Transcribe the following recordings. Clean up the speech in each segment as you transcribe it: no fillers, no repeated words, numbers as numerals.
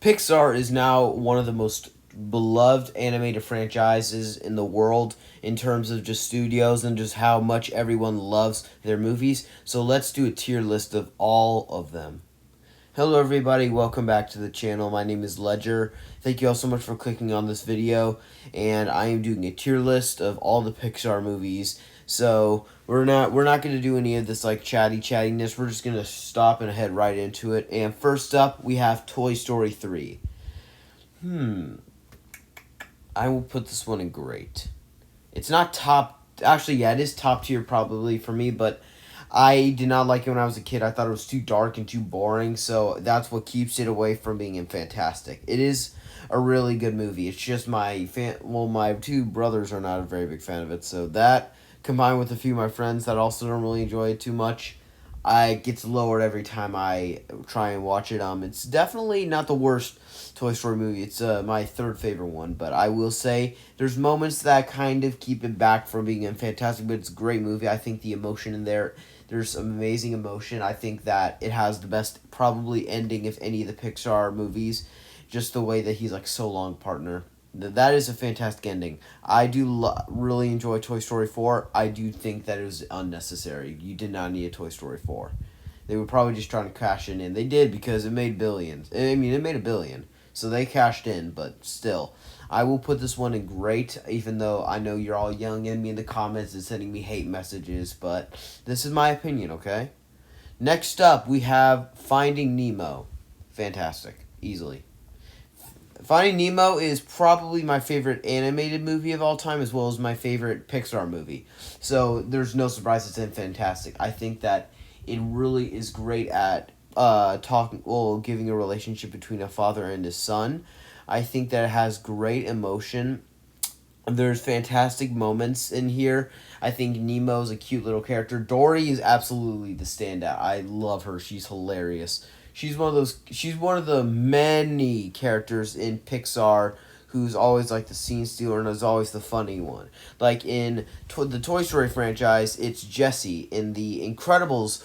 Pixar is now one of the most beloved animated franchises in the world in terms of just studios and just how much everyone loves their movies. So let's do a tier list of all of them. Hello everybody, welcome back to the channel. My name is Ledger. Thank you all so much for clicking on this video, and I am doing a tier list of all the Pixar movies. So we're not going to do any of this like chattiness. We're just going to stop and head right into it. And first up, we have Toy Story 3. I will put this one in great. It's not top, actually yeah, it is top tier probably for me, but I did not like it when I was a kid. I thought it was too dark and too boring, so that's what keeps it away from being fantastic. It is a really good movie. It's just my two brothers are not a very big fan of it, so that combined with a few of my friends that also don't really enjoy it too much, it gets lowered every time I try and watch it. It's definitely not the worst Toy Story movie. It's my third favorite one, but I will say there's moments that kind of keep it back from being fantastic, but it's a great movie. I think the emotion in there's some amazing emotion. I think that it has the best probably ending of any of the Pixar movies. Just the way that he's like so long partner. That is a fantastic ending. I do really enjoy Toy Story 4. I do think that it was unnecessary. You did not need a Toy Story 4. They were probably just trying to cash it in. They did because it made billions. I mean, it made $1 billion. So they cashed in, but still. I will put this one in great, even though I know you're all yelling at me in the comments and sending me hate messages, but this is my opinion, okay? Next up, we have Finding Nemo. Fantastic. Easily. Finding Nemo is probably my favorite animated movie of all time, as well as my favorite Pixar movie. So there's no surprise it's fantastic. I think that it really is great at giving a relationship between a father and his son. I think that it has great emotion. There's fantastic moments in here. I think Nemo's a cute little character. Dory is absolutely the standout. I love her. She's hilarious. She's one of the many characters in Pixar who's always like the scene stealer and is always the funny one. Like in the Toy Story franchise, it's Jessie. In the Incredibles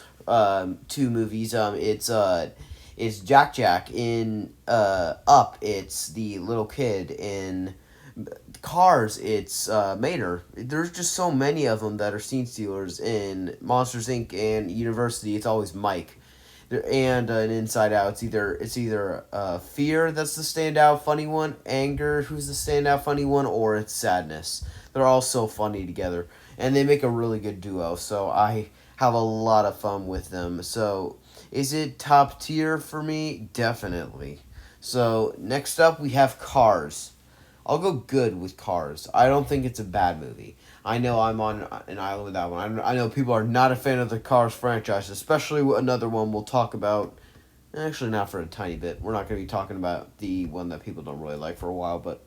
2 movies, it's Jack. In Up, it's the little kid. In Cars, it's Mater. There's just so many of them that are scene stealers. In Monsters Inc. and University, it's always Mike. And in Inside Out, it's either Fear that's the standout funny one, Anger who's the standout funny one, or it's Sadness. They're all so funny together, and they make a really good duo. So I have a lot of fun with them. So is it top tier for me? Definitely. So next up we have Cars. I'll go good with Cars. I don't think it's a bad movie. I know I'm on an island with that one. I know people are not a fan of the Cars franchise, especially another one we'll talk about. Actually, not for a tiny bit. We're not going to be talking about the one that people don't really like for a while, but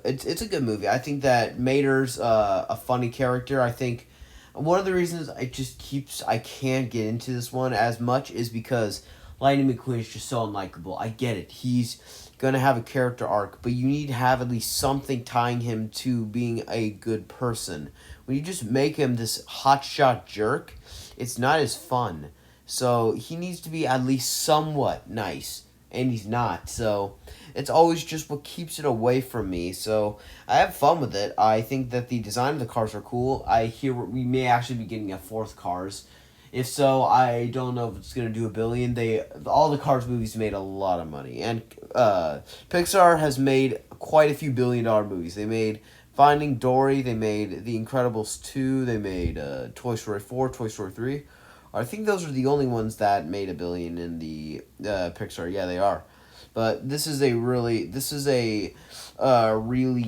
it's a good movie. I think that Mater's a funny character. I think one of the reasons I can't get into this one as much is because Lightning McQueen is just so unlikable. I get it. He's going to have a character arc, but you need to have at least something tying him to being a good person. When you just make him this hotshot jerk, it's not as fun. So he needs to be at least somewhat nice, and he's not. So it's always just what keeps it away from me. So I have fun with it. I think that the design of the cars are cool. I hear we may actually be getting a fourth Cars. If so, I don't know if it's gonna do $1 billion. All the Cars movies made a lot of money, and Pixar has made quite a few $1 billion movies. They made Finding Dory, they made The Incredibles 2, they made Toy Story 4, Toy Story 3. I think those are the only ones that made $1 billion in the Pixar. Yeah, they are. But this is a really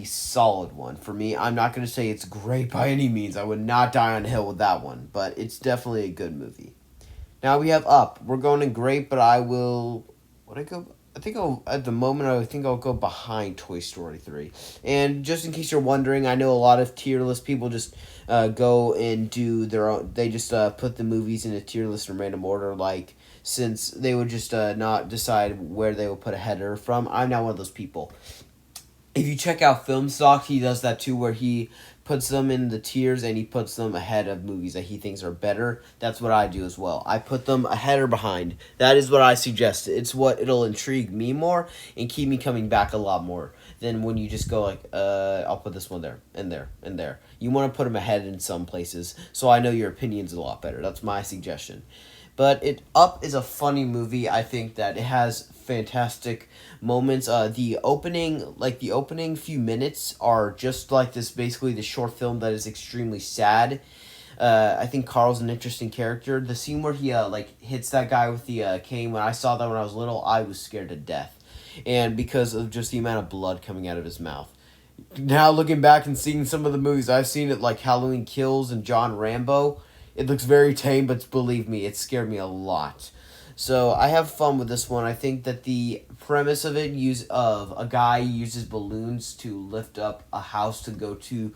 solid one for me. I'm not going to say it's great by any means. I would not die on a hill with that one, but it's definitely a good movie. Now we have Up. We're going in great, but I will. What I go? I think at the moment I think I'll go behind Toy Story 3. And just in case you're wondering, I know a lot of tier list people just go and do their own. They just put the movies in a tier list in random order, like since they would just not decide where they would put a header from. I'm not one of those people. If you check out Film Stock, he does that too, where he puts them in the tiers and he puts them ahead of movies that he thinks are better. That's what I do as well. I put them ahead or behind. That is what I suggest. It's what it'll intrigue me more and keep me coming back a lot more than when you just go like, I'll put this one there and there and there. You want to put them ahead in some places, so I know your opinion's a lot better. That's my suggestion. But Up is a funny movie. I think that it has fantastic moments. The opening few minutes are just like this, basically the short film that is extremely sad. I think Carl's an interesting character. The scene where he hits that guy with the cane. When I saw that when I was little, I was scared to death, and because of just the amount of blood coming out of his mouth. Now looking back and seeing some of the movies I've seen, it like Halloween Kills and John Rambo, it looks very tame, but believe me, it scared me a lot. So I have fun with this one. I think that the premise of it use of a guy uses balloons to lift up a house to go to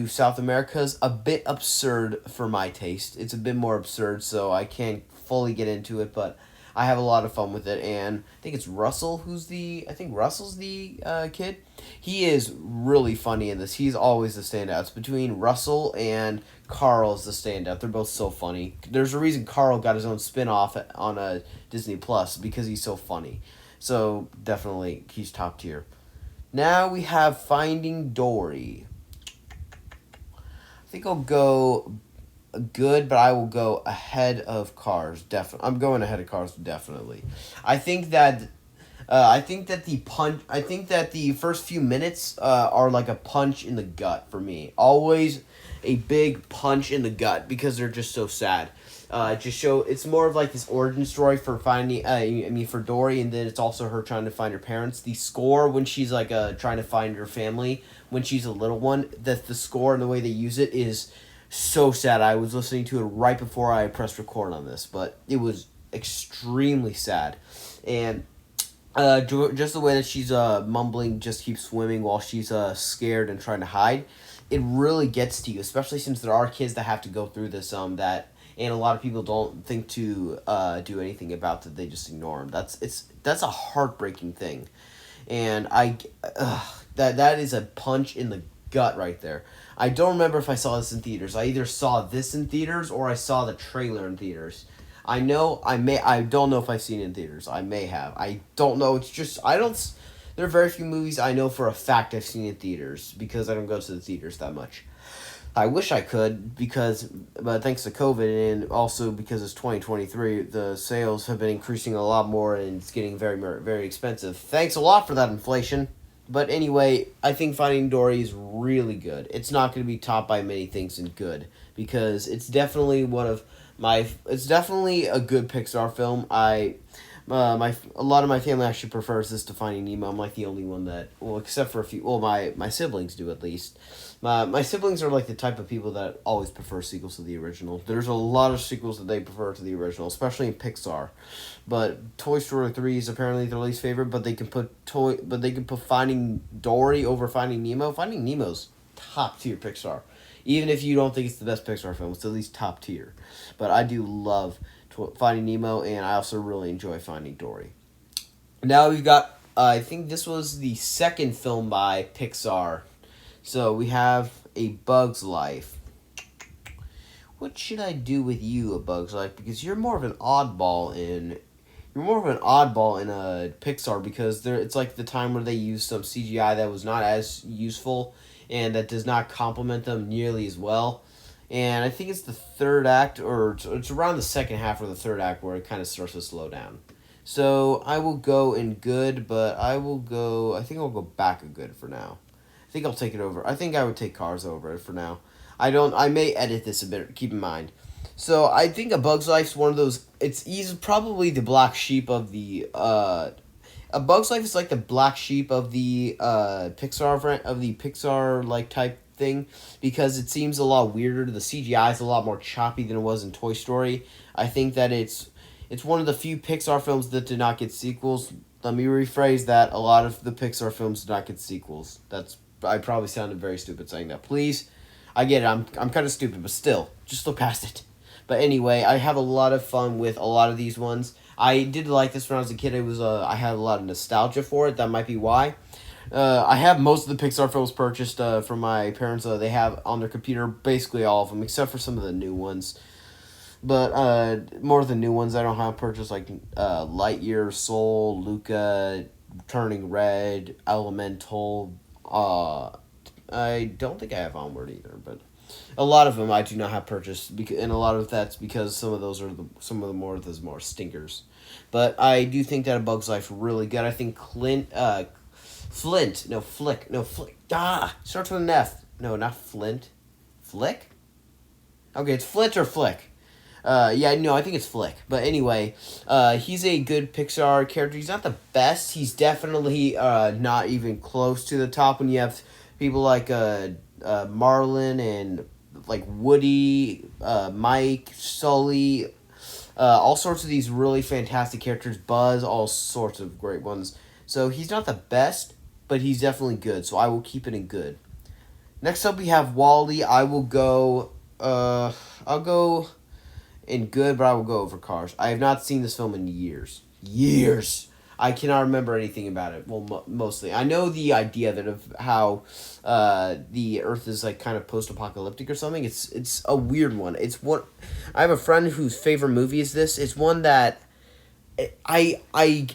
South America is a bit absurd for my taste. It's a bit more absurd, so I can't fully get into it, but I have a lot of fun with it, and I think it's Russell I think Russell's the kid. He is really funny in this. He's always the standout. It's between Russell and Carl is the standout. They're both so funny. There's a reason Carl got his own spin-off on a Disney Plus, because he's so funny. So definitely he's top tier. Now we have Finding Dory. I think I'll go good, but I will go ahead of Cars. I'm going ahead of Cars definitely. I think that the first few minutes are like a punch in the gut for me. Always a big punch in the gut because they're just so sad. It's more of like this origin story for for Dory, and then it's also her trying to find her parents. The score when she's like trying to find her family when she's a little one, that the score and the way they use it is so sad. I was listening to it right before I pressed record on this, but it was extremely sad. And just the way that she's mumbling, just keeps swimming while she's scared and trying to hide, it really gets to you, especially since there are kids that have to go through this and a lot of people don't think to do anything about it. They just ignore them. That's a heartbreaking thing, and that is a punch in the gut right there. I don't remember if I saw this in theaters. I either saw this in theaters or I saw the trailer in theaters. I don't know if I've seen it in theaters. I may have. I don't know. It's just, there are very few movies I know for a fact I've seen in theaters because I don't go to the theaters that much. I wish I could but thanks to COVID and also because it's 2023, the sales have been increasing a lot more and it's getting very, very expensive. Thanks a lot for that inflation. But anyway, I think Finding Dory is really good. It's not going to be topped by many things in good because it's definitely it's definitely a good Pixar film. A lot of my family actually prefers this to Finding Nemo. I'm like the only one that, well, except for a few, well, my siblings do at least. My siblings are like the type of people that always prefer sequels to the original. There's a lot of sequels that they prefer to the original, especially in Pixar. But Toy Story 3 is apparently their least favorite, but they can put Finding Dory over Finding Nemo. Finding Nemo's top tier Pixar. Even if you don't think it's the best Pixar film, it's at least top tier. But I do love Finding Nemo, and I also really enjoy Finding Dory. Now we've got, I think this was the second film by Pixar. So we have A Bug's Life. What should I do with you, A Bug's Life? Because you're more of an oddball in a Pixar because it's like the time where they use some CGI that was not as useful and that does not complement them nearly as well. And I think it's the third act, or it's around the second half or the third act where it kind of starts to slow down. So I will go in good, but I think I'll go back a good for now. I think I'll take it over. I think I would take Cars over it for now. I may edit this a bit, keep in mind. So I think A Bug's Life's one of those, he's probably the black sheep of the, A Bug's Life is like the black sheep of the Pixar like type thing because it seems a lot weirder. The CGI is a lot more choppy than it was in Toy Story. I think that it's one of the few Pixar films that did not get sequels. Let me rephrase that. A lot of the Pixar films did not get sequels. I probably sounded very stupid saying that. Please, I get it. I'm kind of stupid, but still, just look past it. But anyway, I have a lot of fun with a lot of these ones. I did like this when I was a kid. I had a lot of nostalgia for it. That might be why. I have most of the Pixar films purchased from my parents. They have on their computer basically all of them, except for some of the new ones. But more of the new ones I don't have purchased, like Lightyear, Soul, Luca, Turning Red, Elemental. I don't think I have Onward either, but a lot of them I do not have purchased, and a lot of that's because some of those are some of the more stinkers. But I do think that A Bug's Life really good. I think Flint, no Flick, no Flick. Starts with an F. No, not Flint. Flick. Okay, it's Flint or Flick. Yeah, no, I think it's Flick. But anyway, he's a good Pixar character. He's not the best. He's definitely not even close to the top when you have people like Marlin and like Woody, Mike, Sully, all sorts of these really fantastic characters. Buzz, all sorts of great ones. So he's not the best, but he's definitely good. So I will keep it in good. Next up, we have Wally. I will go. I'll go in good, but I will go over Cars. I have not seen this film in years. Years. I cannot remember anything about it. Well, mostly. I know the idea that of how the Earth is like kind of post-apocalyptic or something. It's a weird one. It's what I have a friend whose favorite movie is this. It's one that I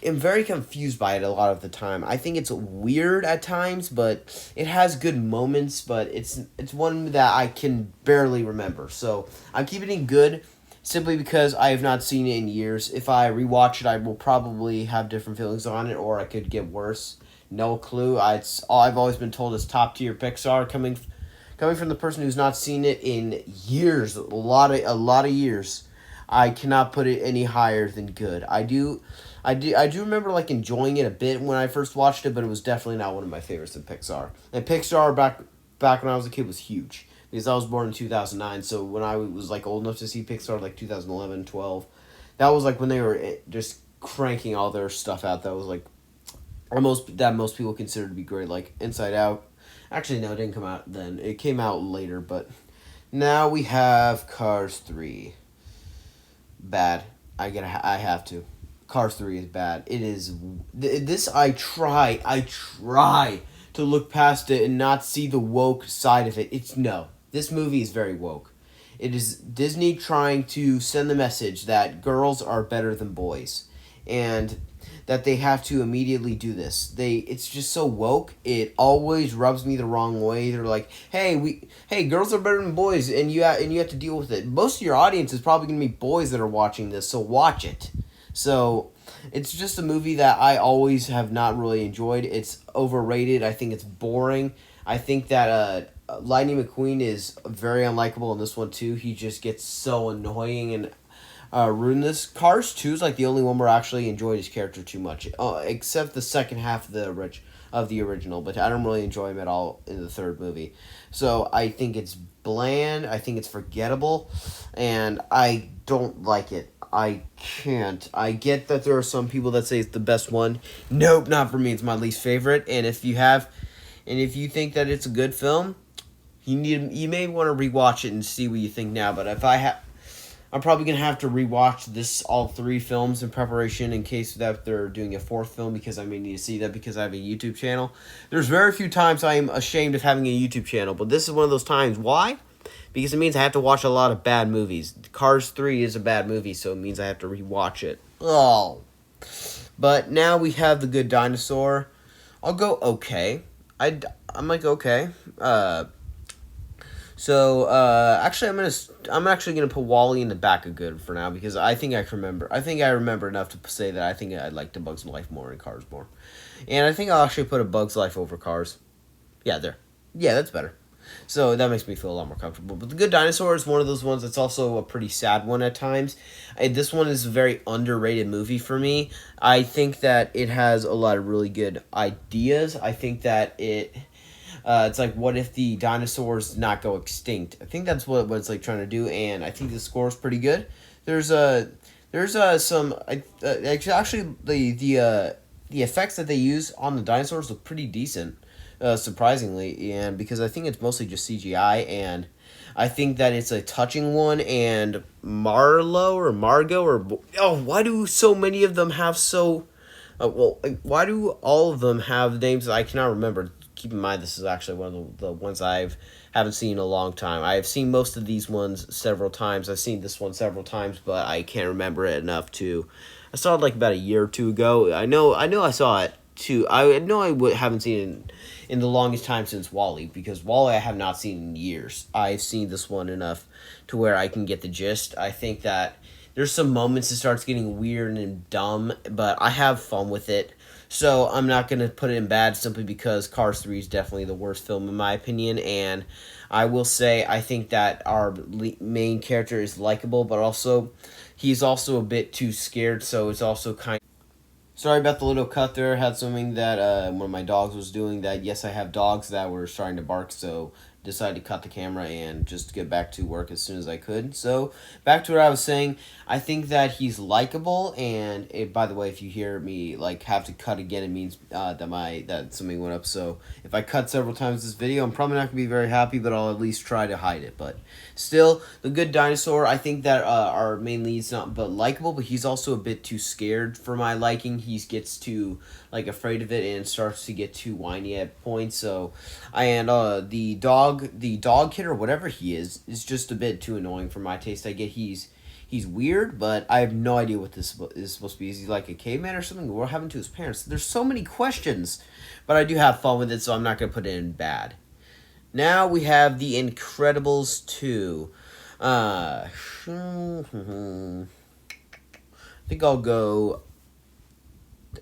am very confused by it a lot of the time. I think it's weird at times, but it has good moments. But it's one that I can barely remember. So I'm keeping it good, simply because I have not seen it in years. If I rewatch it, I will probably have different feelings on it, or I could get worse. No clue. I've always been told it's top tier Pixar, coming from the person who's not seen it in years, a lot of years. I cannot put it any higher than good. I do remember like enjoying it a bit when I first watched it, but it was definitely not one of my favorites in Pixar. And Pixar back when I was a kid was huge, because I was born in 2009. So when I was like old enough to see Pixar, like 2011, 12, that was like when they were just cranking all their stuff out. That was like most people consider to be great, like Inside Out. Actually, no, it didn't come out then. It came out later, but now we have Cars 3. Bad. I have to. Cars 3 is bad. It is this I try to look past it and not see the woke side of it. It's no. This movie is very woke. It is Disney trying to send the message that girls are better than boys, and that they have to immediately do this. It's just so woke. It always rubs me the wrong way. They're like, "Hey, girls are better than boys, and you have to deal with it." Most of your audience is probably going to be boys that are watching this, so watch it. So, it's just a movie that I always have not really enjoyed. It's overrated. I think it's boring. I think that Lightning McQueen is very unlikable in this one too. He just gets so annoying and ruin this. Cars 2 is like the only one where I actually enjoyed his character too much, except the second half of the original. But I don't really enjoy him at all in the third movie. So I think it's bland. I think it's forgettable, and I don't like it. I can't. I get that there are some people that say it's the best one. Nope, not for me. It's my least favorite. And if you think that it's a good film, you may want to rewatch it and see what you think now. But I'm probably going to have to rewatch all three films in preparation in case that they're doing a fourth film, because I may need to see that because I have a YouTube channel. There's very few times I am ashamed of having a YouTube channel, but this is one of those times. Why? Because it means I have to watch a lot of bad movies. Cars 3 is a bad movie, so it means I have to rewatch it. Oh. But now we have The Good Dinosaur. I'll go okay. I'm like okay. Actually, I'm actually gonna put Wall-E in the back of good for now, because I think I remember enough to say that I think I like The Bug's Life more and Cars more, and I think I'll actually put A Bug's Life over Cars. Yeah, there. Yeah, that's better. So that makes me feel a lot more comfortable. But The Good Dinosaur is one of those ones that's also a pretty sad one at times. This one is a very underrated movie for me. I think that it has a lot of really good ideas. I think that it's like, what if the dinosaurs did not go extinct? I think that's what it's like trying to do, and I think the score is pretty good. There's some actually the effects that they use on the dinosaurs look pretty decent, surprisingly, and because I think it's mostly just CGI, and I think that it's a touching one. And Margot, why do so many of them have so Well, like, why do all of them have names that I cannot remember? Keep in mind, this is actually one of the ones haven't seen in a long time. I've seen most of these ones several times. I've seen this one several times, but I can't remember it enough to. I saw it like about a year or two ago. I saw it too. I know haven't seen it in the longest time since Wally, because Wally I have not seen in years. I've seen this one enough to where I can get the gist. I think that there's some moments it starts getting weird and dumb, but I have fun with it. So I'm not going to put it in bad simply because Cars 3 is definitely the worst film in my opinion. And I will say I think that our main character is likable, but also he's also a bit too scared. So it's also kind. Sorry about the little cut there. Had something that one of my dogs was doing. That yes, I have dogs that were starting to bark, so decided to cut the camera and just get back to work as soon as I could. So back to what I was saying. I think that he's likable, and by the way, if you hear me like have to cut again, it means that something went up. So if I cut several times this video, I'm probably not gonna be very happy, but I'll at least try to hide it. But still, the good dinosaur. I think that our main lead's not but likable, but he's also a bit too scared for my liking. He gets too like afraid of it and starts to get too whiny at points. So, and the dog kid or whatever he is just a bit too annoying for my taste. I get he's weird, but I have no idea what this is supposed to be. Is he like a caveman or something? What happened to his parents? There's so many questions, but I do have fun with it, so I'm not gonna put it in bad. Now we have The Incredibles 2. I think I'll go.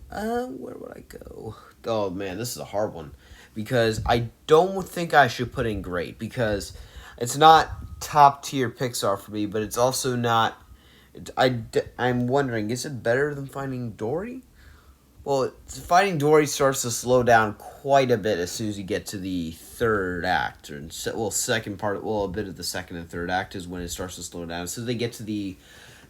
Where would I go? Oh man, this is a hard one because I don't think I should put in great because it's not top tier Pixar for me, but it's also not. I'm wondering, is it better than Finding Dory? Well, Finding Dory starts to slow down quite a bit as soon as you get to the third act, or second part. Well, a bit of the second and third act is when it starts to slow down. So they get to the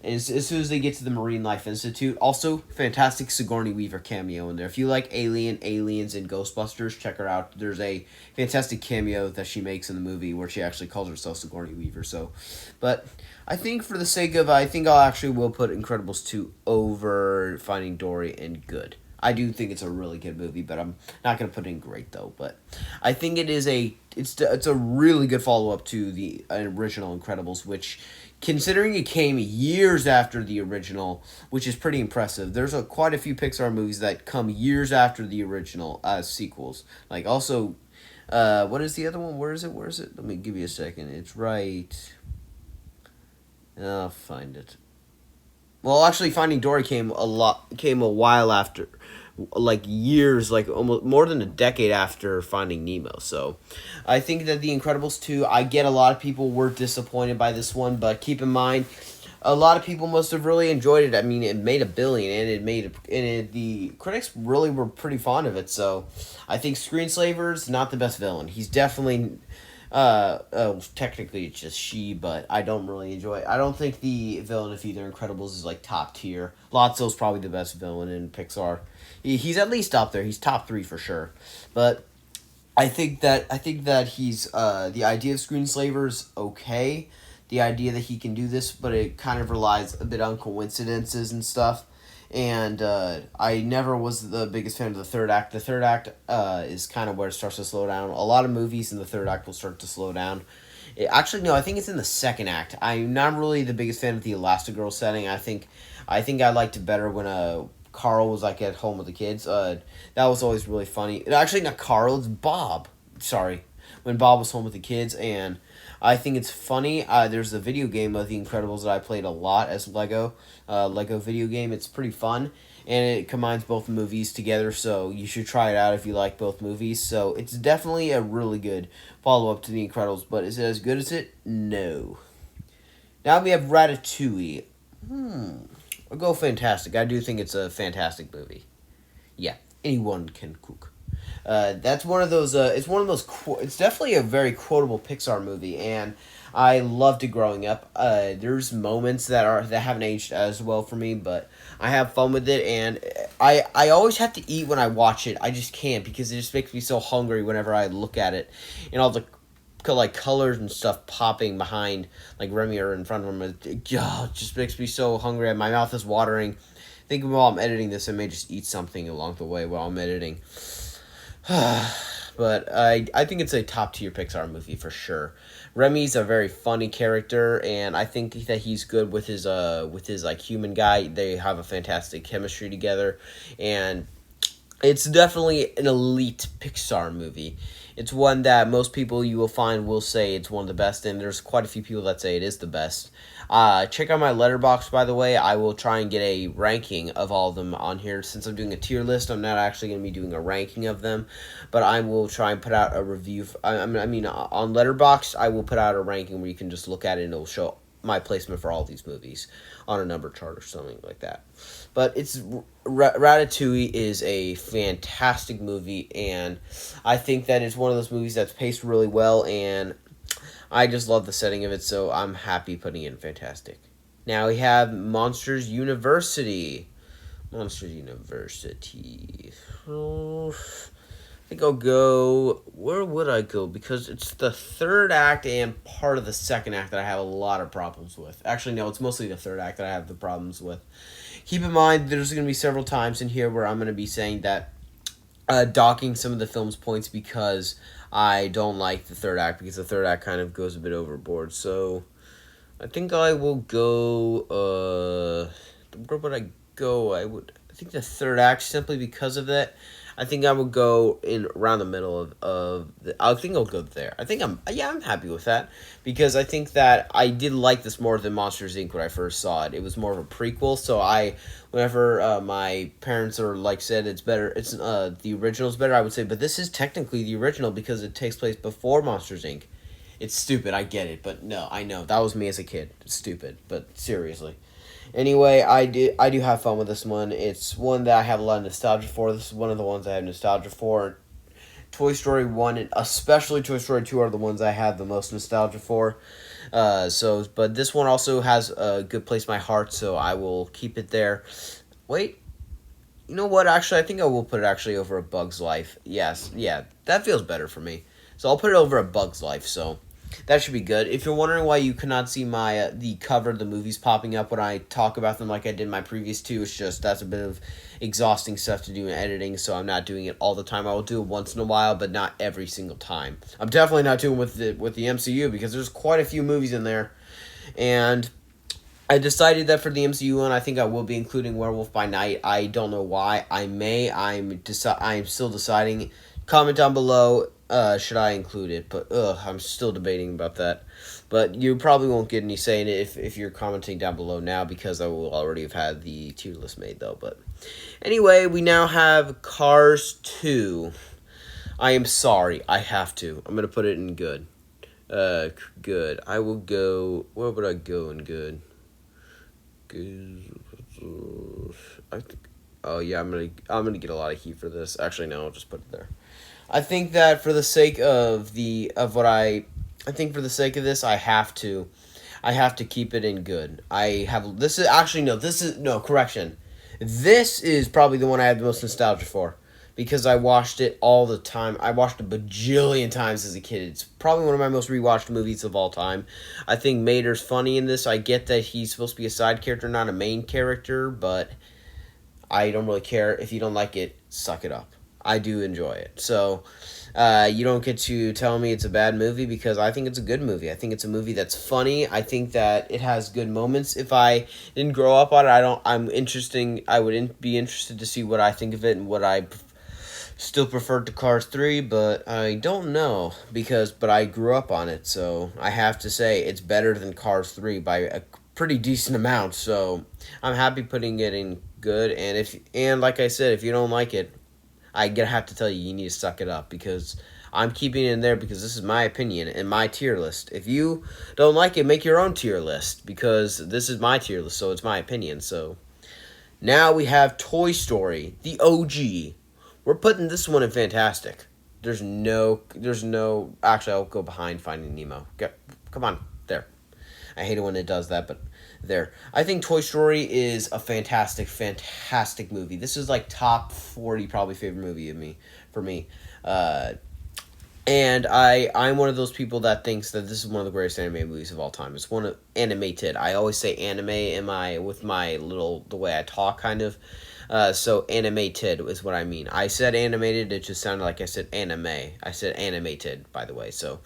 as soon as they get to the Marine Life Institute. Also, fantastic Sigourney Weaver cameo in there. If you like Aliens, and Ghostbusters, check her out. There's a fantastic cameo that she makes in the movie where she actually calls herself Sigourney Weaver. So, but I think for the sake of, I think I'll actually will put Incredibles 2 over Finding Dory and good. I do think it's a really good movie, but I'm not gonna put it in great though. But I think it's a really good follow up to the original Incredibles, which, considering it came years after the original, which is pretty impressive. There's quite a few Pixar movies that come years after the original as sequels. Like also, what is the other one? Where is it? Let me give you a second. It's right. I'll find it. Well, actually, Finding Dory came a while after, like years, like almost more than a decade after Finding Nemo. So, I think that The Incredibles 2, I get a lot of people were disappointed by this one, but keep in mind, a lot of people must have really enjoyed it. I mean, it made $1 billion, and the critics really were pretty fond of it. So, I think Screenslaver's not the best villain. He's definitely. Technically it's just she, but I don't really enjoy it. I don't think the villain of either Incredibles is like top tier. Lotso's probably the best villain in Pixar. He's at least up there. He's top 3 for sure. But I think that he's the idea of Screenslaver's okay. The idea that he can do this, but it kind of relies a bit on coincidences and stuff. And I never was the biggest fan of the third act. The third act is kind of where it starts to slow down. A lot of movies in the third act will start to slow down. Actually, no, I think it's in the second act. I'm not really the biggest fan of the Elastigirl setting. I think I liked it better when Carl was like at home with the kids. That was always really funny. Actually, not Carl. It's Bob. Sorry, when Bob was home with the kids, and I think it's funny. There's a video game of The Incredibles that I played a lot as Lego video game. It's pretty fun, and it combines both movies together, so you should try it out if you like both movies. So it's definitely a really good follow-up to The Incredibles, but is it as good as it? No. Now we have Ratatouille. I'll go fantastic. I do think it's a fantastic movie. Yeah, anyone can cook. That's one of those. It's one of those. It's definitely a very quotable Pixar movie, and I loved it growing up. There's moments that haven't aged as well for me, but I have fun with it, and I always have to eat when I watch it. I just can't because it just makes me so hungry whenever I look at it, and all the like colors and stuff popping behind like Remy or in front of him. It just makes me so hungry, and my mouth is watering think while I'm editing this, I may just eat something along the way while I'm editing. But I think it's a top tier Pixar movie for sure. Remy's a very funny character, and I think that he's good with his like human guy. They have a fantastic chemistry together, and it's definitely an elite Pixar movie. It's one that most people you will find will say it's one of the best, and there's quite a few people that say it is the best. Check out my letterbox, by the way. I will try and get a ranking of all of them on here. Since I'm doing a tier list, I'm not actually going to be doing a ranking of them, but I will try and put out a review. I mean, on Letterboxd, I will put out a ranking where you can just look at it and it'll show my placement for all these movies on a number chart or something like that. But Ratatouille is a fantastic movie, and I think that it's one of those movies that's paced really well, and I just love the setting of it, so I'm happy putting it in fantastic. Now we have Monsters University. Monsters University. Oh, I think I'll go... Where would I go? Because it's the third act and part of the second act that I have a lot of problems with. Actually, no, it's mostly the third act that I have the problems with. Keep in mind, there's going to be several times in here where I'm going to be saying that docking some of the film's points because I don't like the third act, because the third act kind of goes a bit overboard. So I think I will go, where would I go? I think the third act, simply because of that. I think I would go in around the middle I think I'll go there. I'm happy with that, because I think that I did like this more than Monsters Inc. when I first saw it. It was more of a prequel, so whenever my parents are said it's better, it's the original's better, I would say, but this is technically the original because it takes place before Monsters Inc. It's stupid, I get it, but no, I know that was me as a kid. It's stupid, but seriously. Anyway, I do have fun with this one. It's one that I have a lot of nostalgia for. This is one of the ones I have nostalgia for. Toy Story 1 and especially Toy Story 2 are the ones I have the most nostalgia for. But this one also has a good place in my heart, so I will keep it there. Wait, you know what? Actually, I think I will put it over A Bug's Life. Yes, yeah, that feels better for me. So I'll put it over A Bug's Life, so... That should be good. If you're wondering why you cannot see my the cover of the movies popping up when I talk about them like I did in my previous two, it's just that's a bit of exhausting stuff to do in editing, so I'm not doing it all the time. I will do it once in a while, but not every single time. I'm definitely not doing it with the MCU, because there's quite a few movies in there, and I decided that for the MCU one, I think I will be including Werewolf by Night. I don't know why. I'm still deciding. Comment down below. Should I include it? But I'm still debating about that. But you probably won't get any say in it if you're commenting down below now, because I will already have had the tier list made though. But anyway, we now have Cars 2. I am sorry, I have to. I'm gonna put it in good. Good. I will go. Where would I go in good? Good. I think. Oh yeah, I'm gonna get a lot of heat for this. Actually, no, I'll just put it there. I think that for the sake of for the sake of this, I have to keep it in good. This is probably the one I have the most nostalgia for, because I watched it all the time. I watched it a bajillion times as a kid. It's probably one of my most rewatched movies of all time. I think Mater's funny in this. I get that he's supposed to be a side character, not a main character, but I don't really care. If you don't like it, suck it up. I do enjoy it. So, you don't get to tell me it's a bad movie, because I think it's a good movie. I think it's a movie that's funny. I think that it has good moments. If I didn't grow up on it, I would be interested to see what I think of it and what I still prefer to Cars 3, but I don't know, but I grew up on it, so I have to say it's better than Cars 3 by a pretty decent amount. So, I'm happy putting it in good, and like I said, if you don't like it, I have to tell you need to suck it up, because I'm keeping it in there because this is my opinion and my tier list. If you don't like it, make your own tier list, because this is my tier list, so it's my opinion. So now we have Toy Story, the OG. We're putting this one in fantastic. Actually, I'll go behind Finding Nemo. Come on, there. I hate it when it does that, but there. I think Toy Story is a fantastic, fantastic movie. This is like top 40 probably favorite movie for me. And And I'm one of those people that thinks that this is one of the greatest anime movies of all time. It's one of animated. I always say anime in my with my little the way I talk kind of. So animated is what I mean. I said animated. It just sounded like I said anime. I said animated, by the way. So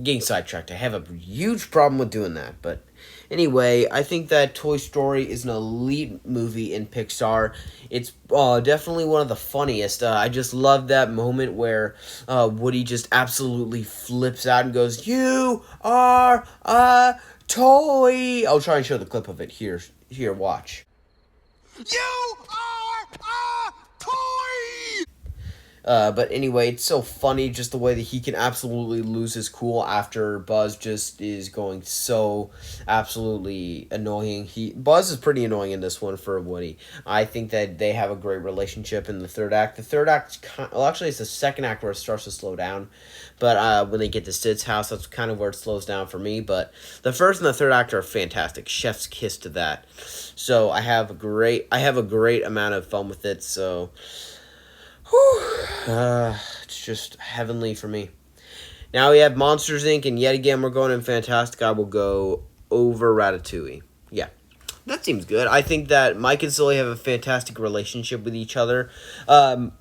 getting sidetracked. I have a huge problem with doing that. But anyway, I think that Toy Story is an elite movie in Pixar. It's definitely one of the funniest. I just love that moment where Woody just absolutely flips out and goes, "You are a toy." I'll try and show the clip of it here. Here, watch. You are a toy! But anyway, it's so funny just the way that he can absolutely lose his cool after Buzz just is going so absolutely annoying. Buzz is pretty annoying in this one for Woody. I think that they have a great relationship in the third act. The third act, well, actually, it's the second act where it starts to slow down. But when they get to Sid's house, that's kind of where it slows down for me. But the first and the third act are fantastic. Chef's kiss to that. So I have a great amount of fun with it. So. It's just heavenly for me. Now we have Monsters Inc. and yet again we're going in fantastic. I will go over Ratatouille. Yeah, that seems good. I think that Mike and Sully have a fantastic relationship with each other. I've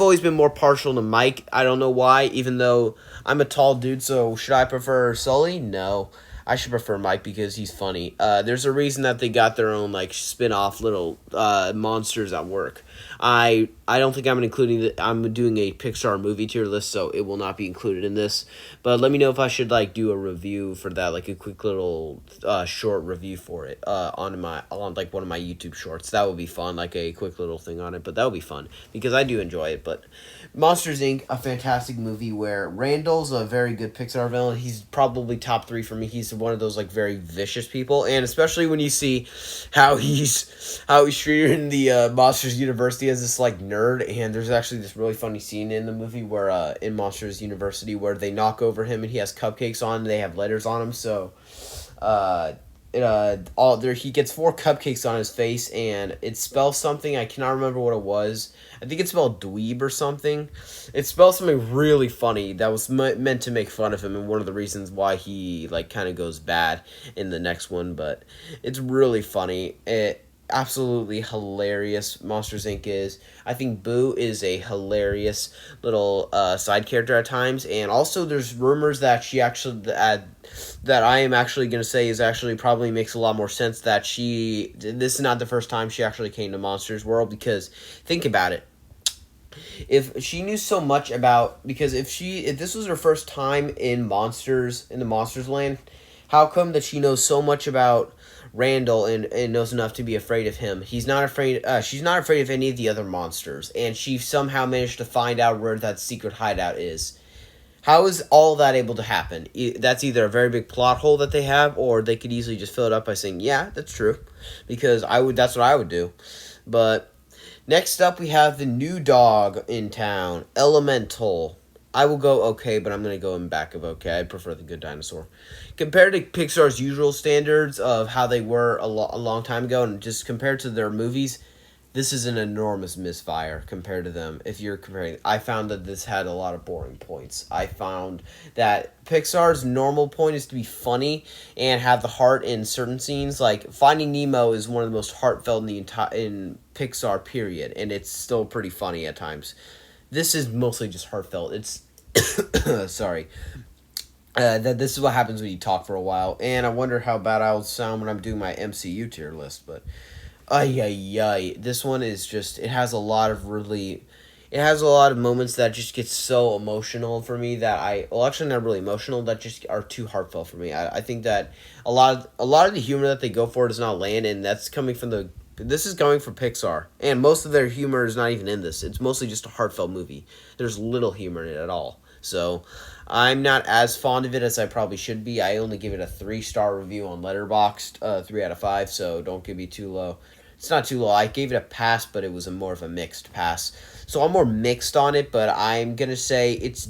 always been more partial to Mike. I don't know why, even though I'm a tall dude, so should I prefer Sully? No. I should prefer Mike because he's funny. There's a reason that they got their own like spin-off little monsters at work. I don't think I'm doing a Pixar movie tier list, so it will not be included in this. But let me know if I should like do a review for that, like a quick little short review for it on like one of my YouTube shorts. That would be fun, like a quick little thing on it. But that would be fun because I do enjoy it. But Monsters Inc., a fantastic movie where Randall's a very good Pixar villain. He's probably top 3 for me. He's one of those like very vicious people, and especially when you see how he's treated in the Monsters University as this like nerd. And there's actually this really funny scene in the movie where in Monsters University where they knock over him and he has cupcakes on and they have letters on him. So he gets 4 cupcakes on his face and it spells something. I cannot remember what it was. I think it spelled dweeb or something. It spelled something really funny that was meant to make fun of him, and one of the reasons why he like kind of goes bad in the next one. But it's really funny. Absolutely hilarious. Monsters Inc. is. I think Boo is a hilarious little side character at times, and also there's rumors that she actually that I am actually going to say is actually probably makes a lot more sense that this is not the first time she actually came to Monsters World, because think about it. If she knew so much about, because if this was her first time in the Monsters Land, how come that she knows so much about Randall and knows enough to be afraid of him? She's not afraid of any of the other monsters, and she somehow managed to find out where that secret hideout is. How is all that able to happen? That's either a very big plot hole that they have, or they could easily just fill it up by saying, yeah, that's true, because that's what I would do. But next up, we have the new dog in town, Elemental. I will go okay, but I'm going to go in back of okay. I prefer the Good Dinosaur. Compared to Pixar's usual standards of how they were a long time ago, and just compared to their movies, this is an enormous misfire compared to them. If you're comparing, I found that this had a lot of boring points. I found that Pixar's normal point is to be funny and have the heart in certain scenes. Like Finding Nemo is one of the most heartfelt in Pixar, period, and it's still pretty funny at times. This is mostly just heartfelt. It's sorry. That this is what happens when you talk for a while, and I wonder how bad I'll sound when I'm doing my MCU tier list, but this one is just, it has a lot of moments that just get so emotional for me that actually not really emotional, that just are too heartfelt for me. I think that a lot of the humor that they go for does not land, and that's coming from this is coming from Pixar, and most of their humor is not even in this. It's mostly just a heartfelt movie. There's little humor in it at all. So I'm not as fond of it as I probably should be. I only give it a 3-star review on Letterboxd, 3 out of 5, so don't give me too low. It's not too low. I gave it a pass, but it was more of a mixed pass. So I'm more mixed on it, but I'm going to say it's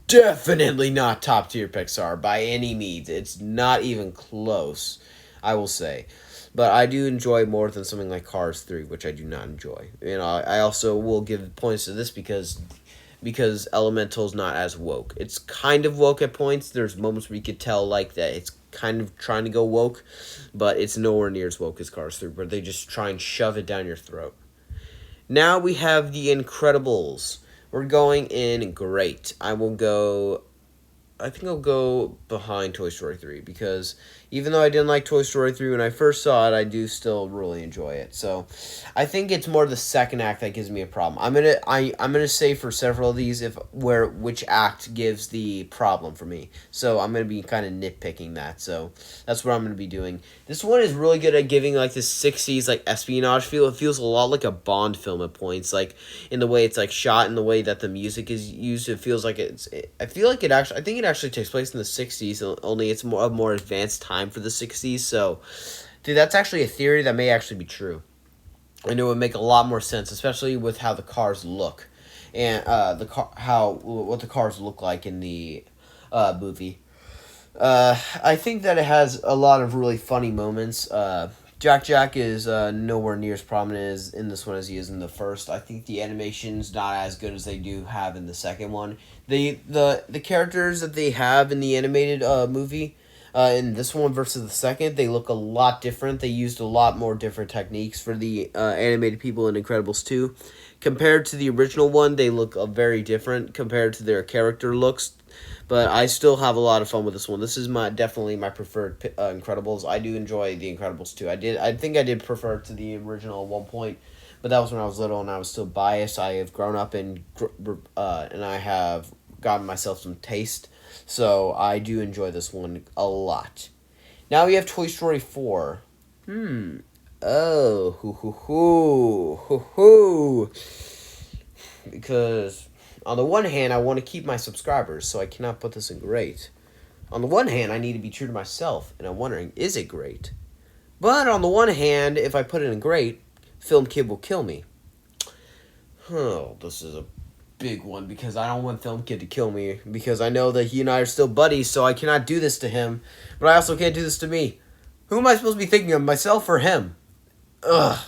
definitely not top tier Pixar by any means. It's not even close, I will say. But I do enjoy more than something like Cars 3, which I do not enjoy. I also will give points to this because because Elemental's not as woke. It's kind of woke at points. There's moments where you could tell like that it's kind of trying to go woke, but it's nowhere near as woke as Cars 3, where they just try and shove it down your throat. Now we have The Incredibles. We're going in great. I think I'll go behind Toy Story 3 because even though I didn't like Toy Story 3 when I first saw it, I do still really enjoy it. So I think it's more the second act that gives me a problem. I'm gonna say for several of these which act gives the problem for me. So I'm gonna be kind of nitpicking that. So that's what I'm gonna be doing. This one is really good at giving like this 60s like espionage feel. It feels a lot like a Bond film at points, like in the way it's like shot, in the way that the music is used. It feels like I feel like I think it actually takes place in the 60s, only it's a more advanced time for the 60s. So, dude, that's actually a theory that may actually be true. And it would make a lot more sense, especially with how the cars look, and what the cars look like in the movie. I think that it has a lot of really funny moments. Jack is nowhere near as prominent as in this one as he is in the first. I think the animation's not as good as they do have in the second one. The characters that they have in the animated movie, in this one versus the second, they look a lot different. They used a lot more different techniques for the animated people in Incredibles 2. Compared to the original one, they look very different compared to their character looks. But I still have a lot of fun with this one. This is definitely my preferred Incredibles. I do enjoy the Incredibles 2. I think I did prefer it to the original at one point, but that was when I was little and I was still biased. I have grown up and I have gotten myself some taste, so I do enjoy this one a lot. Now we have Toy Story 4. Oh, hoo. Because on the one hand, I want to keep my subscribers, so I cannot put this in great. On the one hand, I need to be true to myself, and I'm wondering, is it great? But on the one hand, if I put it in great, Film Kid will kill me. Oh, this is a big one, because I don't want Film Kid to kill me, because I know that he and I are still buddies, so I cannot do this to him, but I also can't do this to me. Who am I supposed to be thinking of, myself or him? Ugh.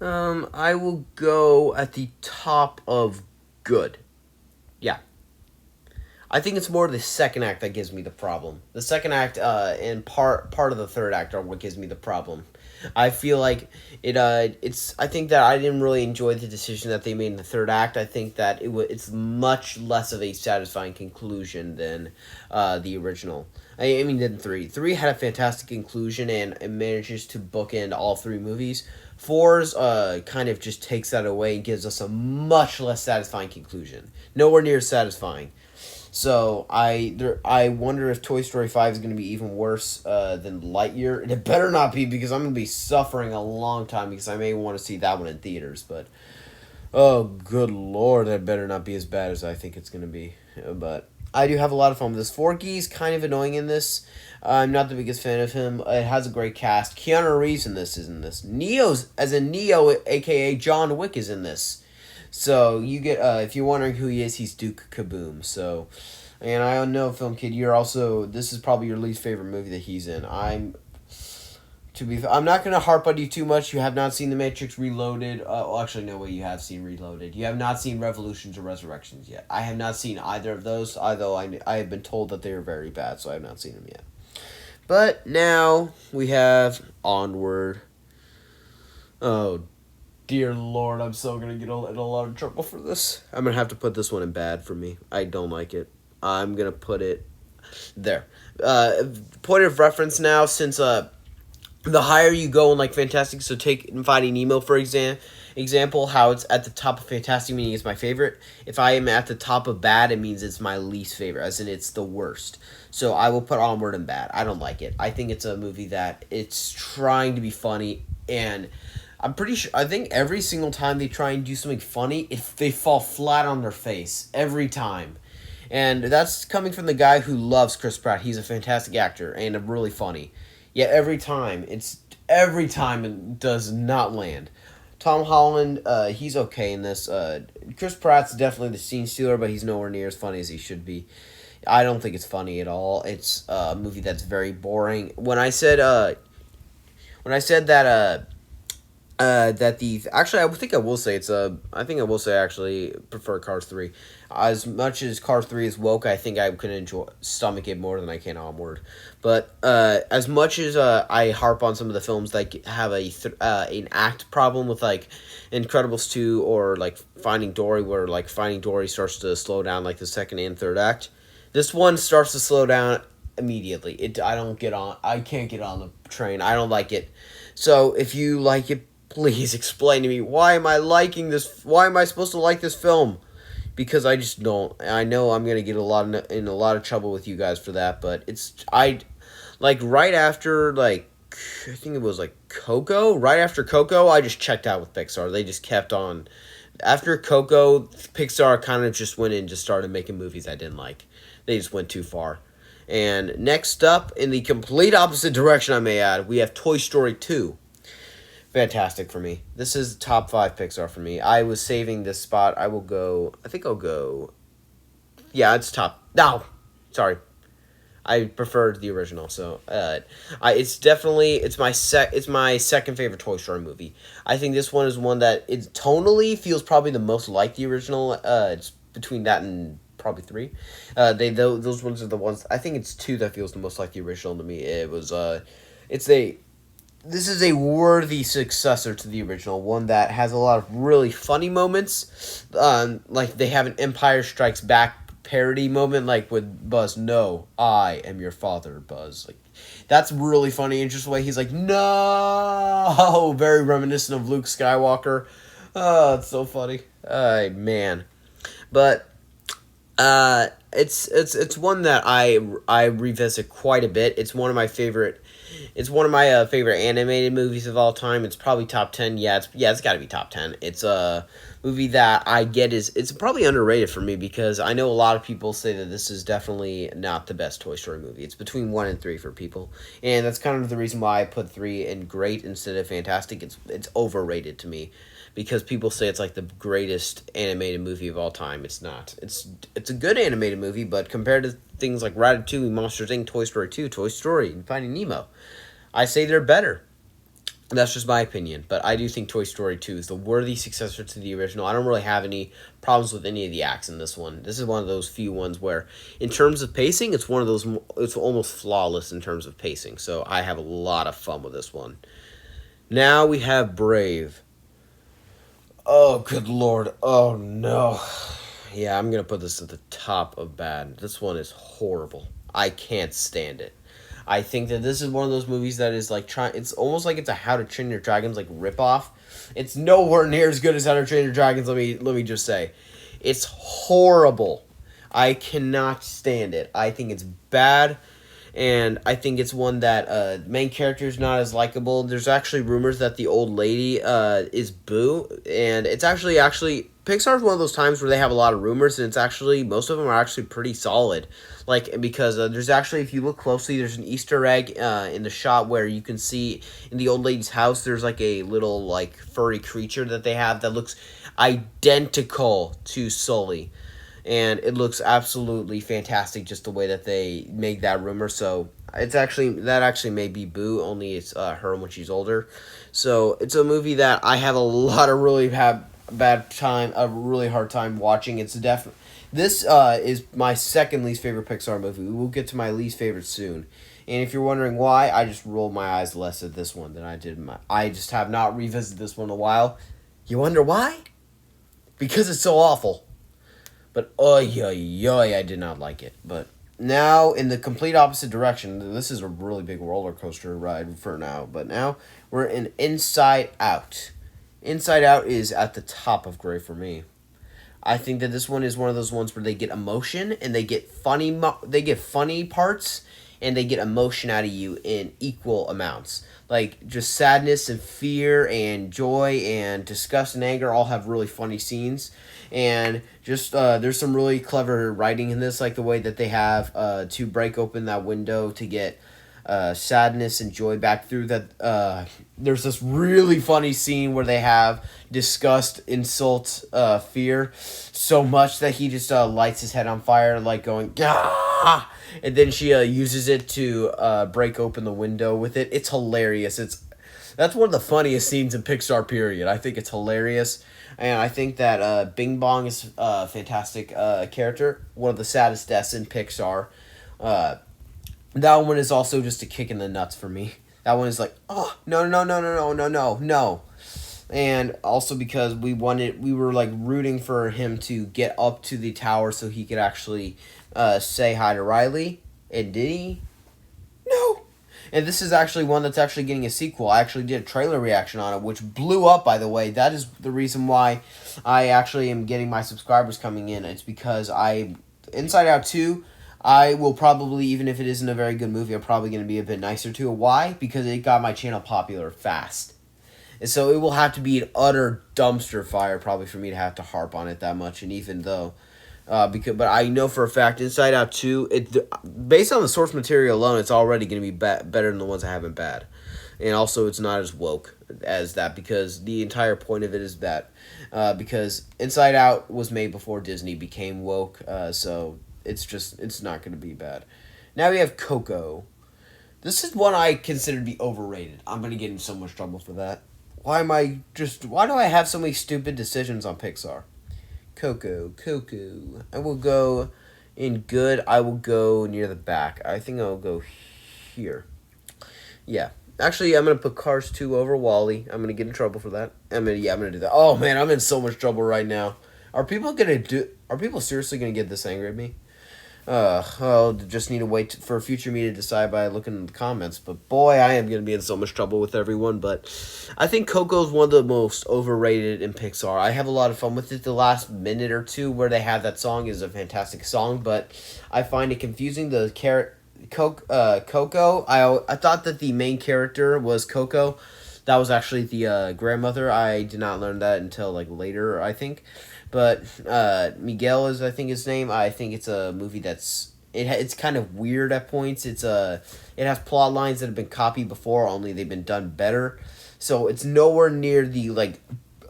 I will go at the top of good. Yeah. I think it's more the second act that gives me the problem. The second act and part of the third act are what gives me the problem. I feel like I think that I didn't really enjoy the decision that they made in the third act. I think that it's much less of a satisfying conclusion than the original. I mean, than 3. 3 had a fantastic conclusion and it manages to bookend all 3 movies. 4's kind of just takes that away and gives us a much less satisfying conclusion. Nowhere near satisfying. So I wonder if Toy Story 5 is going to be even worse than Lightyear. And it better not be, because I'm going to be suffering a long time, because I may want to see that one in theaters. But, oh, good lord, that better not be as bad as I think it's going to be. But I do have a lot of fun with this. Forky's kind of annoying in this. I'm not the biggest fan of him. It has a great cast. Keanu Reeves is in this. Neo's, as in Neo, a.k.a. John Wick, is in this. So you get if you're wondering who he is, he's Duke Kaboom. So, and I know, Film Kid, this is probably your least favorite movie that he's in. I'm not gonna harp on you too much. You have not seen The Matrix Reloaded. Actually, no way. You have seen Reloaded. You have not seen Revolutions or Resurrections yet. I have not seen either of those. Although I have been told that they are very bad, so I have not seen them yet. But now we have Onward. Oh, dear Lord, I'm so going to get in a lot of trouble for this. I'm going to have to put this one in bad for me. I don't like it. I'm going to put it there. Point of reference now, since the higher you go in like Fantastic, so take Finding Nemo for example, how it's at the top of Fantastic meaning it's my favorite. If I am at the top of bad, it means it's my least favorite, as in it's the worst. So I will put Onward in bad. I don't like it. I think it's a movie that it's trying to be funny, and I'm pretty sure, I think every single time they try and do something funny, they fall flat on their face. Every time. And that's coming from the guy who loves Chris Pratt. He's a fantastic actor and really funny. Yet every time it does not land. Tom Holland, he's okay in this. Chris Pratt's definitely the scene stealer, but he's nowhere near as funny as he should be. I don't think it's funny at all. It's a movie that's very boring. When I said that That the actually I think I will say I think I will say I actually prefer Cars 3. As much as Cars 3 is woke, I think I could enjoy stomach it more than I can Onward. But as much as I harp on some of the films that have an act problem with like Incredibles 2 or like Finding Dory, where like Finding Dory starts to slow down like the second and third act, this one starts to slow down immediately. I can't get on the train. I don't like it. So if you like it, please explain to me, why am I liking this? Why am I supposed to like this film? Because I just don't. I know I'm gonna get in a lot of trouble with you guys for that, but I like right after like I think it was like Coco. Right after Coco, I just checked out with Pixar. They just kept on. After Coco, Pixar kind of just went in and just started making movies I didn't like. They just went too far. And next up, in the complete opposite direction, I may add, we have Toy Story 2. Fantastic for me. This is top 5 Pixar for me. I was saving this spot. I will go. I think I'll go. Yeah, it's top. No, sorry. I preferred the original. So, it's definitely it's my second favorite Toy Story movie. I think this one is one that it tonally feels probably the most like the original. It's between that and probably 3. Those ones are the ones. I think it's 2 that feels the most like the original to me. It's a This is a worthy successor to the original, one that has a lot of really funny moments. Like they have an Empire Strikes Back parody moment, like with Buzz, "No, I am your father, Buzz." Like that's really funny, and just the way he's like, "No," very reminiscent of Luke Skywalker. Oh, it's so funny. Man, but it's one that I revisit quite a bit. It's one of my favorite. It's one of my favorite animated movies of all time. It's probably top 10. It's got to be top 10. It's a movie that I get it's probably underrated for me because I know a lot of people say that this is definitely not the best Toy Story movie. It's between 1 and 3 for people, and that's kind of the reason why I put 3 in great instead of fantastic. It's overrated to me because people say it's like the greatest animated movie of all time. It's not. It's a good animated movie, but compared to things like Ratatouille, Monsters Inc., Toy Story 2, Toy Story, and Finding Nemo, I say they're better. That's just my opinion, but I do think Toy Story 2 is the worthy successor to the original. I don't really have any problems with any of the acts in this one. This is one of those few ones where, in terms of pacing, it's almost flawless in terms of pacing, so I have a lot of fun with this one. Now we have Brave. Oh, good lord. Oh, no. Yeah, I'm going to put this at the top of bad. This one is horrible. I can't stand it. I think that this is one of those movies that is like it's almost like it's a How to Train Your Dragons like ripoff. It's nowhere near as good as How to Train Your Dragons, let me just say. It's horrible. I cannot stand it. I think it's bad. And I think it's one that main character is not as likable. There's actually rumors that the old lady is Boo, and it's actually Pixar is one of those times where they have a lot of rumors, and it's actually most of them are actually pretty solid. Like because there's actually, if you look closely, there's an Easter egg in the shot where you can see in the old lady's house. There's like a little like furry creature that they have that looks identical to Sully. And it looks absolutely fantastic, just the way that they make that rumor. So that actually may be Boo, only it's her when she's older. So it's a movie that I have a lot of really a really hard time watching. This is my second least favorite Pixar movie. We will get to my least favorite soon. And if you're wondering why, I just rolled my eyes less at this one than I did I just have not revisited this one in a while. You wonder why? Because it's so awful. But I did not like it. But now, in the complete opposite direction, this is a really big roller coaster ride for now. But now, we're in Inside Out. Inside Out is at the top of gray for me. I think that this one is one of those ones where they get emotion, and they get funny parts, and they get emotion out of you in equal amounts. Like, just sadness and fear and joy and disgust and anger all have really funny scenes. And just there's some really clever writing in this, like the way that they have to break open that window to get sadness and joy back through that. There's this really funny scene where they have disgust, insult, fear so much that he just lights his head on fire, like going, "Gah!" And then she uses it to break open the window with it. It's hilarious. That's one of the funniest scenes in Pixar. Period. I think it's hilarious, and I think that Bing Bong is a fantastic character. One of the saddest deaths in Pixar. Uh, that one is also just a kick in the nuts for me. That one is like, oh no no no no no no no no, and also because we were like rooting for him to get up to the tower so he could actually say hi to Riley, and did he? No. And this is actually one that's actually getting a sequel. I actually did a trailer reaction on it, which blew up, by the way. That is the reason why I actually am getting my subscribers coming in. It's because Inside Out 2, I will probably, even if it isn't a very good movie, I'm probably going to be a bit nicer to it. Why? Because it got my channel popular fast. And so it will have to be an utter dumpster fire probably for me to have to harp on it that much. And even though... but I know for a fact Inside Out 2, based on the source material alone, it's already going to be better than the ones that have been bad. And also, it's not as woke as that, because the entire point of it is that because Inside Out was made before Disney became woke, so it's not going to be bad. Now we have Coco. This is one I consider to be overrated. I'm going to get in so much trouble for that. Why do I have so many stupid decisions on Pixar? Coco. I will go in good. I will go near the back. I think I'll go here. Yeah. Actually, I'm going to put Cars 2 over Wall-E. I'm going to get in trouble for that. I'm going to do that. Oh, man, I'm in so much trouble right now. Are people seriously going to get this angry at me? I'll just need to wait for future me to decide by looking in the comments. But boy, I am going to be in so much trouble with everyone. But I think Coco's one of the most overrated in Pixar. I have a lot of fun with it. The last minute or two where they have that song is a fantastic song, but I find it confusing. Coco, I thought that the main character was Coco. That was actually the grandmother. I did not learn that until like later, I think. But Miguel is, I think, his name. I think it's a movie it's kind of weird at points. It has plot lines that have been copied before, only they've been done better. So it's nowhere near the like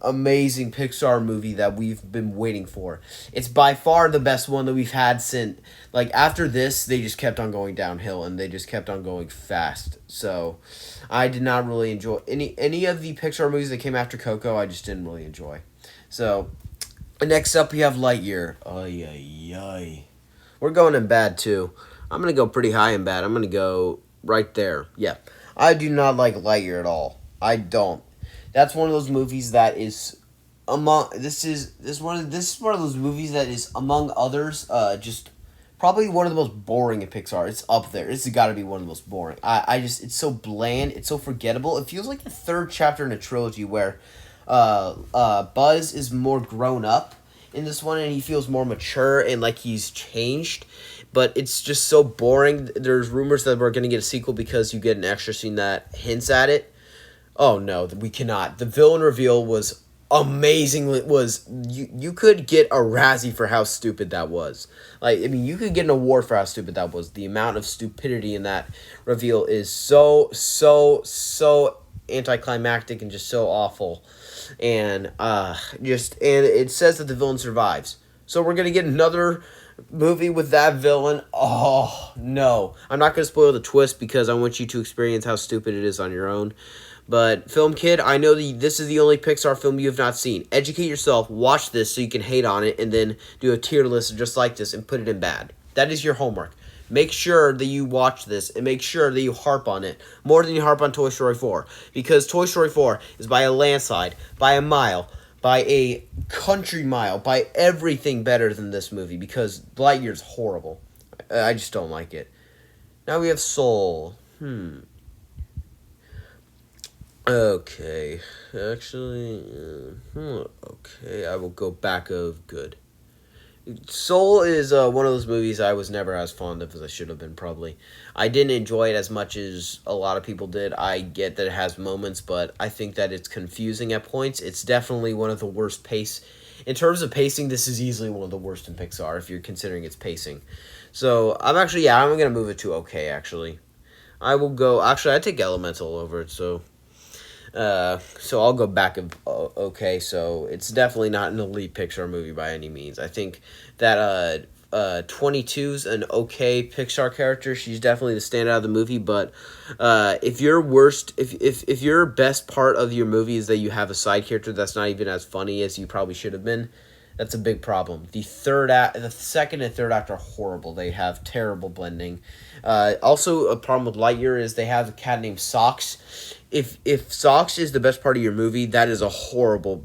amazing Pixar movie that we've been waiting for. It's by far the best one that we've had since, like, after this, they just kept on going downhill, and they just kept on going fast. So I did not really enjoy any of the Pixar movies that came after Coco. I just didn't really enjoy. So next up, we have Lightyear. Ay, ay, ay. We're going in bad, too. I'm going to go pretty high in bad. I'm going to go right there. Yeah. I do not like Lightyear at all. I don't. That's one of those movies that is this is one of those movies that is, among others, just probably one of the most boring in Pixar. It's up there. It's got to be one of the most boring. It's so bland. It's so forgettable. It feels like the third chapter in a trilogy where Buzz is more grown up in this one, and he feels more mature and like he's changed. But it's just so boring. There's rumors that we're going to get a sequel because you get an extra scene that hints at it. Oh no, we cannot. The villain reveal was amazing. You could get a Razzie for how stupid that was. Like, I mean, you could get an award for how stupid that was. The amount of stupidity in that reveal is so anticlimactic and just so awful. And it says that the villain survives. So we're gonna get another movie with that villain. Oh no. I'm not gonna spoil the twist because I want you to experience how stupid it is on your own. But, Film Kid, I know that this is the only Pixar film you have not seen. Educate yourself, watch this so you can hate on it, and then do a tier list just like this and put it in bad. That is your homework. Make sure that you watch this, and make sure that you harp on it more than you harp on Toy Story 4. Because Toy Story 4 is by a landslide, by a mile, by a country mile, by everything better than this movie, because Lightyear's horrible. I just don't like it. Now we have Soul. Okay, actually, okay, I will go back of good. Soul is one of those movies I was never as fond of as I should have been, probably. I didn't enjoy it as much as a lot of people did. I get that it has moments, but I think that it's confusing at points. It's definitely one of the worst pace. In terms of pacing, this is easily one of the worst in Pixar, if you're considering its pacing. So, I'm going to move it to okay, actually. I take Elemental over it, so I'll go back of okay. So it's definitely not an elite Pixar movie by any means. I think that 22's an okay Pixar character. She's definitely the standout of the movie. But if your worst, if your best part of your movie is that you have a side character that's not even as funny as you probably should have been, that's a big problem. The second and third act are horrible. They have terrible blending. Also, a problem with Lightyear is they have a cat named Socks. If Socks is the best part of your movie, that is a horrible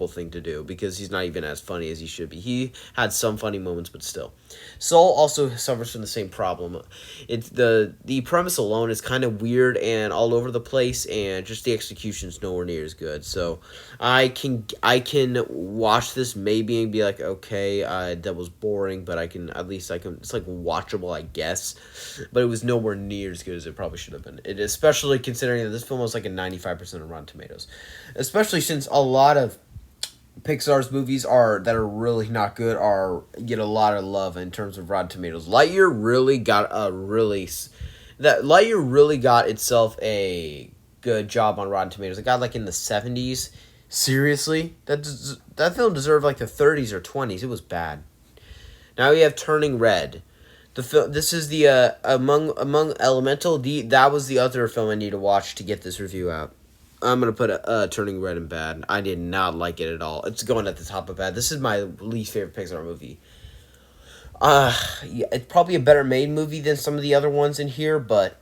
thing to do because he's not even as funny as he should be. He had some funny moments, but still. Soul also suffers from the same problem. It's the premise alone is kind of weird and all over the place, and just the execution's nowhere near as good. So I can watch this maybe and be like, okay, that was boring, but at least I can. It's like watchable, I guess, but it was nowhere near as good as it probably should have been. It especially considering that this film was like a 95% on Rotten Tomatoes, especially since a lot of Pixar's movies that are really not good get a lot of love in terms of Rotten Tomatoes. Lightyear really got itself a good job on Rotten Tomatoes. It got like in the 70s. Seriously, that film deserved like the 30s or 20s. It was bad. Now we have Turning Red. This is the among Elemental. That was the other film I need to watch to get this review out. I'm gonna put Turning Red in bad. I did not like it at all. It's going at the top of bad. This is my least favorite Pixar movie. Yeah, it's probably a better made movie than some of the other ones in here, but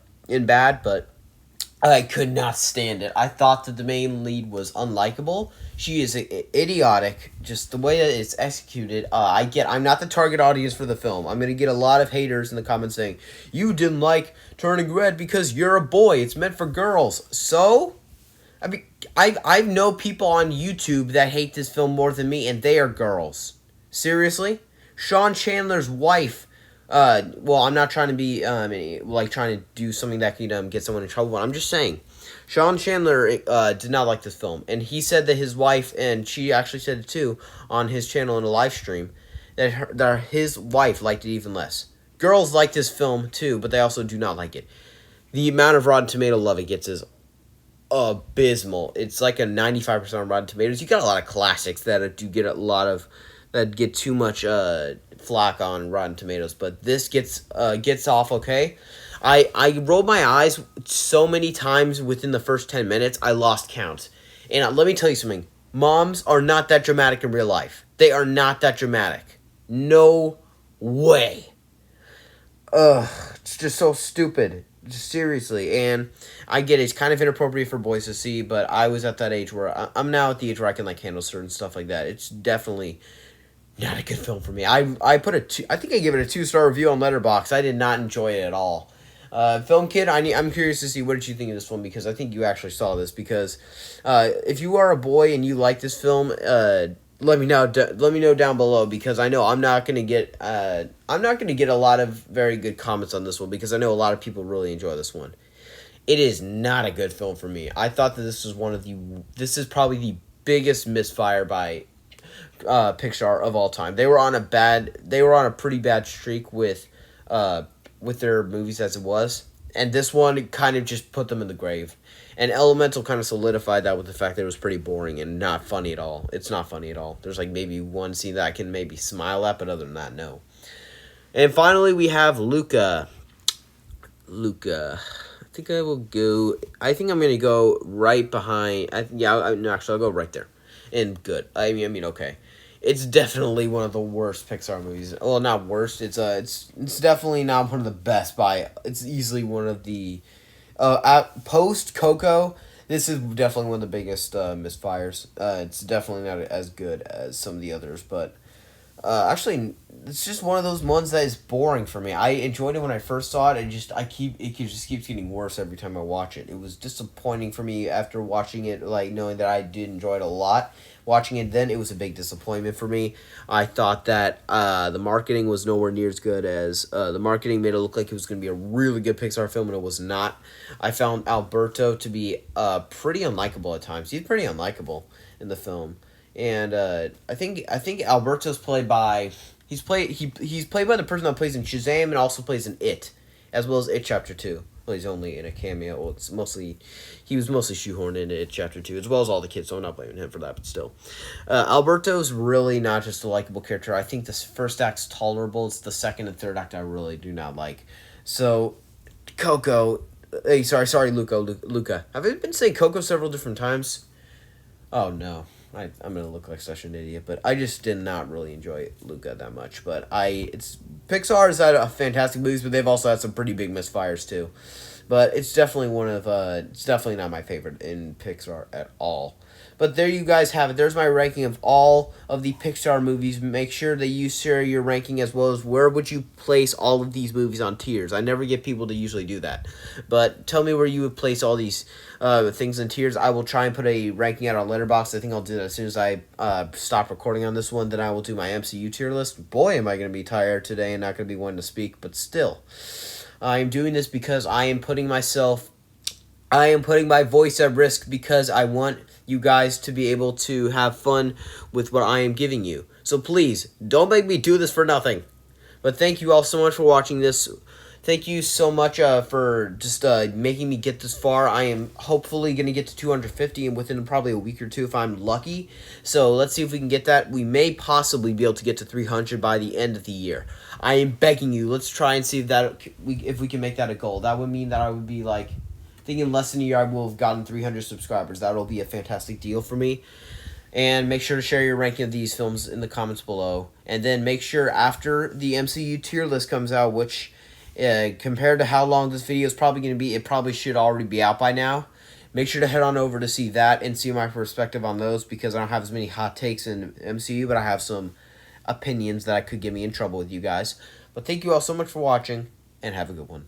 I could not stand it. I thought that the main lead was unlikable. She is idiotic. Just the way that it's executed. I'm not the target audience for the film. I'm gonna get a lot of haters in the comments saying you didn't like Turning Red because you're a boy. It's meant for girls. So, I mean, I know people on YouTube that hate this film more than me, and they are girls. Seriously, Sean Chandler's wife. Well, I'm not trying to be trying to do something that could get someone in trouble, but I'm just saying, Sean Chandler did not like this film, and he said that his wife, and she actually said it too on his channel in a live stream, that his wife liked it even less. Girls like this film too, but they also do not like it. The amount of Rotten Tomato love it gets is abysmal. It's like a 95% on Rotten Tomatoes. You got a lot of classics that do get that get too much flack on Rotten Tomatoes, but this gets off okay. I rolled my eyes so many times within the first 10 minutes, I lost count. And let me tell you something. Moms are not that dramatic in real life. They are not that dramatic. No way. Ugh, it's just so stupid. Seriously, and I get it's kind of inappropriate for boys to see, but I was at that age where I'm now at the age where I can like handle certain stuff like that. It's definitely not a good film for me. I think I gave it a 2-star review on Letterboxd. I did not enjoy it at all. Film Kid, I'm curious to see what did you think of this one, because I think you actually saw this, because if you are a boy and you like this film, let me know down below, because I know I'm not gonna get a lot of very good comments on this one, because I know a lot of people really enjoy this one. It is not a good film for me. I thought that this is probably the biggest misfire by Pixar of all time. They were on a pretty bad streak with their movies as it was, and this one kind of just put them in the grave. And Elemental kind of solidified that with the fact that it was pretty boring and not funny at all. It's not funny at all. There's like maybe one scene that I can maybe smile at, but other than that, no. And finally, we have Luca. I think I'm going to go right behind. Actually, I'll go right there. And good. I mean, okay. It's definitely one of the worst Pixar movies. Well, not worst. It's definitely not one of the best. It's easily one of the post Coco. This is definitely one of the biggest misfires. It's definitely not as good as some of the others, but actually, it's just one of those ones that is boring for me. I enjoyed it when I first saw it. It just keeps getting worse every time I watch it. It was disappointing for me after watching it, like knowing that I did enjoy it a lot. Watching it then, it was a big disappointment for me. I thought that the marketing was nowhere near as good as the marketing made it look like it was going to be a really good Pixar film, and it was not. I found Alberto to be pretty unlikable at times. He's pretty unlikable in the film. And I think Alberto's played by he's played by the person that plays in Shazam and also plays in It, as well as It Chapter 2. Well, he's only in a cameo. Well, he was mostly shoehorned into Chapter 2, as well as all the kids, so I'm not blaming him for that, but still. Alberto's really not just a likable character. I think this first act's tolerable. It's the second and third act I really do not like. So, Coco... Hey, sorry, Luca. Have I been saying Coco several different times? Oh, no. I'm gonna look like such an idiot, but I just did not really enjoy Luca that much. But Pixar has had a fantastic movies, but they've also had some pretty big misfires too. But it's definitely it's definitely not my favorite in Pixar at all. But there you guys have it. There's my ranking of all of the Pixar movies. Make sure that you share your ranking as well as where would you place all of these movies on tiers. I never get people to usually do that. But tell me where you would place all these things in tiers. I will try and put a ranking out on Letterboxd. I think I'll do that as soon as I stop recording on this one. Then I will do my MCU tier list. Boy, am I going to be tired today and not going to be one to speak. But still, I am doing this because I am putting my voice at risk because I want you guys to be able to have fun with what I am giving you. So please, don't make me do this for nothing. But thank you all so much for watching this. Thank you so much for just making me get this far. I am hopefully going to get to 250 and within probably a week or two if I'm lucky. So let's see if we can get that. We may possibly be able to get to 300 by the end of the year. I am begging you. Let's try and see if we can make that a goal. That would mean that I would be like... I think in less than a year I will have gotten 300 subscribers. That will be a fantastic deal for me. And make sure to share your ranking of these films in the comments below. And then make sure after the MCU tier list comes out, which compared to how long this video is probably going to be, it probably should already be out by now. Make sure to head on over to see that and see my perspective on those because I don't have as many hot takes in MCU, but I have some opinions that could get me in trouble with you guys. But thank you all so much for watching and have a good one.